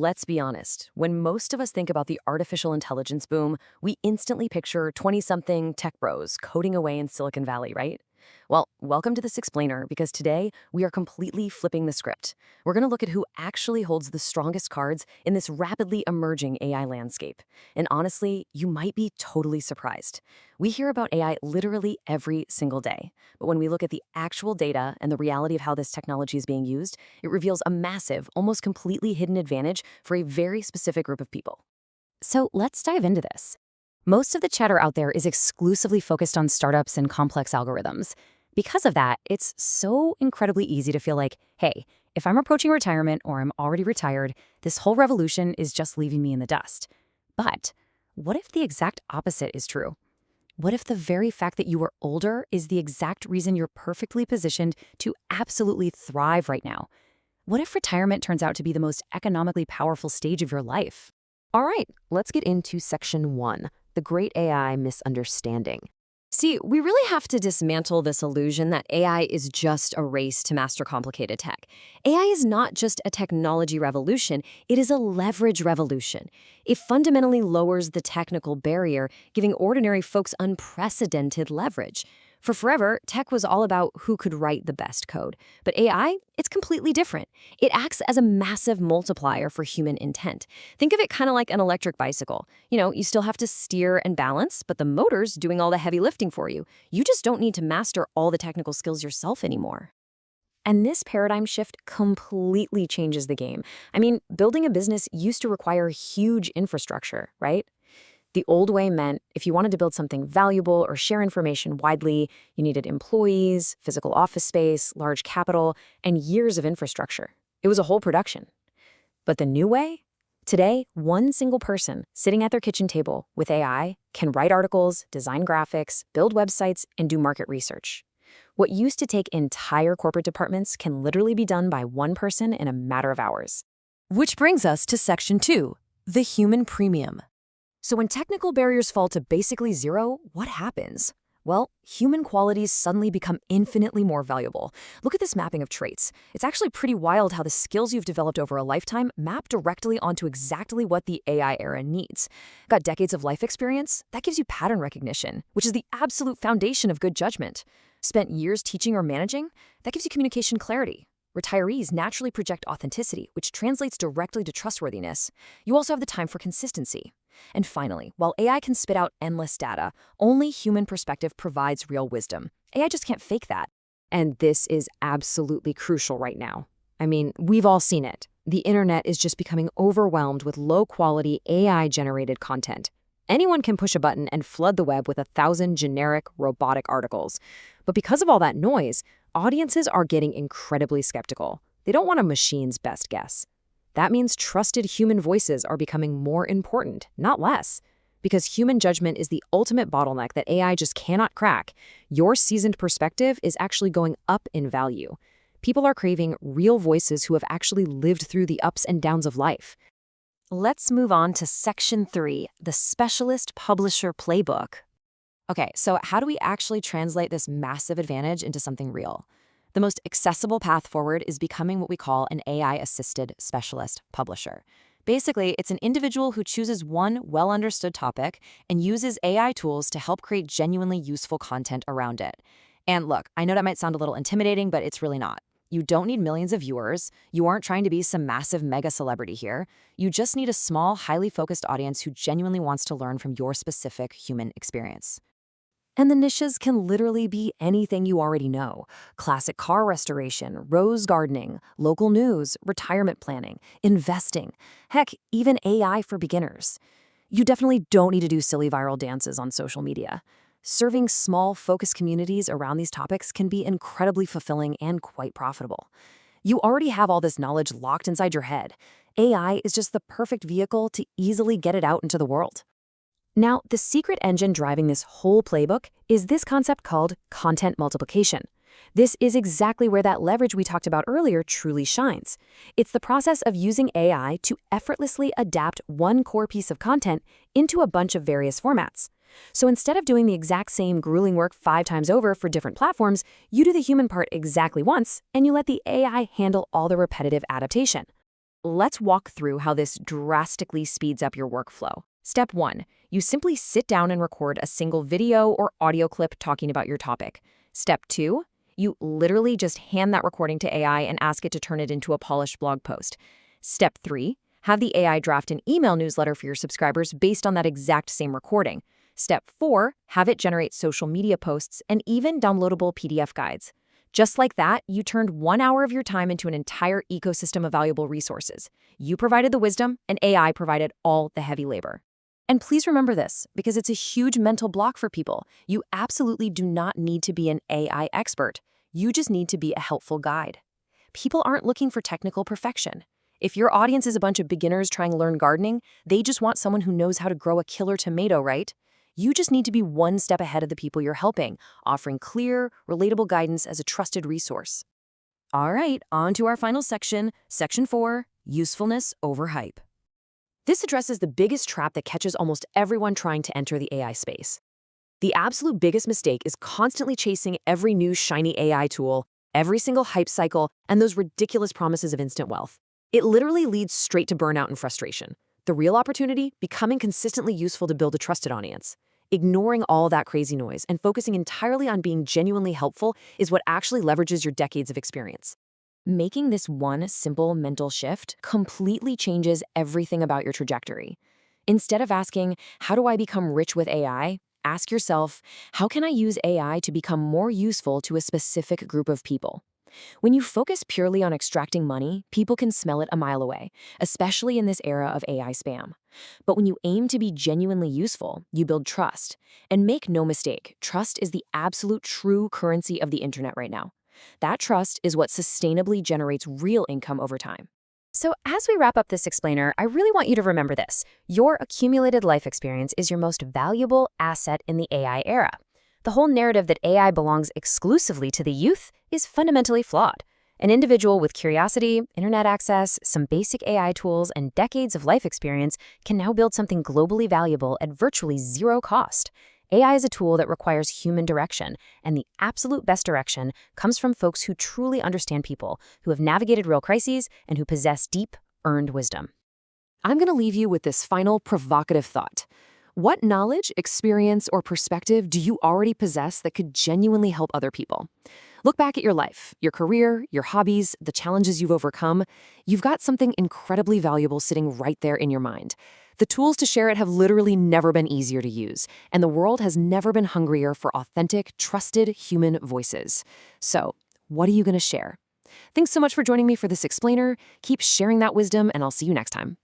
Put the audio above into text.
let's be honest. When most of us think about the artificial intelligence boom, we instantly picture 20-something tech bros coding away in Silicon Valley, right? Well, welcome to this explainer, because today we are completely flipping the script. We're going to look at who actually holds the strongest cards in this rapidly emerging AI landscape. And honestly, you might be totally surprised. We hear about AI literally every single day. But when we look at the actual data and the reality of how this technology is being used, it reveals a massive, almost completely hidden advantage for a very specific group of people. So let's dive into this. Most of the chatter out there is exclusively focused on startups and complex algorithms. Because of that, it's so incredibly easy to feel like, hey, if I'm approaching retirement or I'm already retired, this whole revolution is just leaving me in the dust. But what if the exact opposite is true? What if the very fact that you are older is the exact reason you're perfectly positioned to absolutely thrive right now? What if retirement turns out to be the most economically powerful stage of your life? All right, let's get into section 1, the great AI misunderstanding. See, we really have to dismantle this illusion that AI is just a race to master complicated tech. AI is not just a technology revolution, it is a leverage revolution. It fundamentally lowers the technical barrier, giving ordinary folks unprecedented leverage. For forever, tech was all about who could write the best code. But AI, it's completely different. It acts as a massive multiplier for human intent. Think of it kind of like an electric bicycle. You still have to steer and balance, but the motor's doing all the heavy lifting for you. You just don't need to master all the technical skills yourself anymore. And this paradigm shift completely changes the game. I mean, building a business used to require huge infrastructure, right? The old way meant if you wanted to build something valuable or share information widely, you needed employees, physical office space, large capital, and years of infrastructure. It was a whole production. But the new way? Today, one single person sitting at their kitchen table with AI can write articles, design graphics, build websites, and do market research. What used to take entire corporate departments can literally be done by one person in a matter of hours. Which brings us to section 2, the human premium. So when technical barriers fall to basically zero, what happens? Well, human qualities suddenly become infinitely more valuable. Look at this mapping of traits. It's actually pretty wild how the skills you've developed over a lifetime map directly onto exactly what the AI era needs. Got decades of life experience? That gives you pattern recognition, which is the absolute foundation of good judgment. Spent years teaching or managing? That gives you communication clarity. Retirees naturally project authenticity, which translates directly to trustworthiness. You also have the time for consistency. And finally, while AI can spit out endless data, only human perspective provides real wisdom. AI just can't fake that. And this is absolutely crucial right now. I mean, we've all seen it. The internet is just becoming overwhelmed with low-quality AI-generated content. Anyone can push a button and flood the web with 1,000 generic robotic articles. But because of all that noise, audiences are getting incredibly skeptical. They don't want a machine's best guess. That means trusted human voices are becoming more important, not less. Because human judgment is the ultimate bottleneck that AI just cannot crack, your seasoned perspective is actually going up in value. People are craving real voices who have actually lived through the ups and downs of life. Let's move on to section 3, the specialist publisher playbook. Okay, so how do we actually translate this massive advantage into something real? The most accessible path forward is becoming what we call an AI-assisted specialist publisher. Basically, it's an individual who chooses one well-understood topic and uses AI tools to help create genuinely useful content around it. And look, I know that might sound a little intimidating, but it's really not. You don't need millions of viewers. You aren't trying to be some massive mega celebrity here. You just need a small, highly focused audience who genuinely wants to learn from your specific human experience. And the niches can literally be anything you already know. Classic car restoration, rose gardening, local news, retirement planning, investing, heck, even AI for beginners. You definitely don't need to do silly viral dances on social media. Serving small, focused communities around these topics can be incredibly fulfilling and quite profitable. You already have all this knowledge locked inside your head. AI is just the perfect vehicle to easily get it out into the world. Now, the secret engine driving this whole playbook is this concept called content multiplication. This is exactly where that leverage we talked about earlier truly shines. It's the process of using AI to effortlessly adapt one core piece of content into a bunch of various formats. So instead of doing the exact same grueling work 5 times over for different platforms, you do the human part exactly once, and you let the AI handle all the repetitive adaptation. Let's walk through how this drastically speeds up your workflow. Step 1. You simply sit down and record a single video or audio clip talking about your topic. Step 2. You literally just hand that recording to AI and ask it to turn it into a polished blog post. Step 3. Have the AI draft an email newsletter for your subscribers based on that exact same recording. Step 4. Have it generate social media posts and even downloadable PDF guides. Just like that, you turned 1 hour of your time into an entire ecosystem of valuable resources. You provided the wisdom, and AI provided all the heavy labor. And please remember this, because it's a huge mental block for people. You absolutely do not need to be an AI expert. You just need to be a helpful guide. People aren't looking for technical perfection. If your audience is a bunch of beginners trying to learn gardening, they just want someone who knows how to grow a killer tomato, right? You just need to be one step ahead of the people you're helping, offering clear, relatable guidance as a trusted resource. All right, on to our final section, Section 4, Usefulness over Hype. This addresses the biggest trap that catches almost everyone trying to enter the AI space. The absolute biggest mistake is constantly chasing every new shiny AI tool, every single hype cycle, and those ridiculous promises of instant wealth. It literally leads straight to burnout and frustration. The real opportunity, becoming consistently useful to build a trusted audience. Ignoring all that crazy noise and focusing entirely on being genuinely helpful is what actually leverages your decades of experience. Making this one simple mental shift completely changes everything about your trajectory. Instead of asking, how do I become rich with AI? Ask yourself, how can I use AI to become more useful to a specific group of people? When you focus purely on extracting money, people can smell it a mile away, especially in this era of AI spam. But when you aim to be genuinely useful, you build trust. And make no mistake, trust is the absolute true currency of the internet right now. That trust is what sustainably generates real income over time. So as we wrap up this explainer, I really want you to remember this. Your accumulated life experience is your most valuable asset in the AI era. The whole narrative that AI belongs exclusively to the youth is fundamentally flawed. An individual with curiosity, internet access, some basic AI tools, and decades of life experience can now build something globally valuable at virtually zero cost. AI is a tool that requires human direction, and the absolute best direction comes from folks who truly understand people, who have navigated real crises, and who possess deep, earned wisdom. I'm going to leave you with this final provocative thought. What knowledge, experience, or perspective do you already possess that could genuinely help other people? Look back at your life, your career, your hobbies, the challenges you've overcome. You've got something incredibly valuable sitting right there in your mind. The tools to share it have literally never been easier to use, and the world has never been hungrier for authentic, trusted human voices. So, what are you going to share? Thanks so much for joining me for this explainer. Keep sharing that wisdom, and I'll see you next time.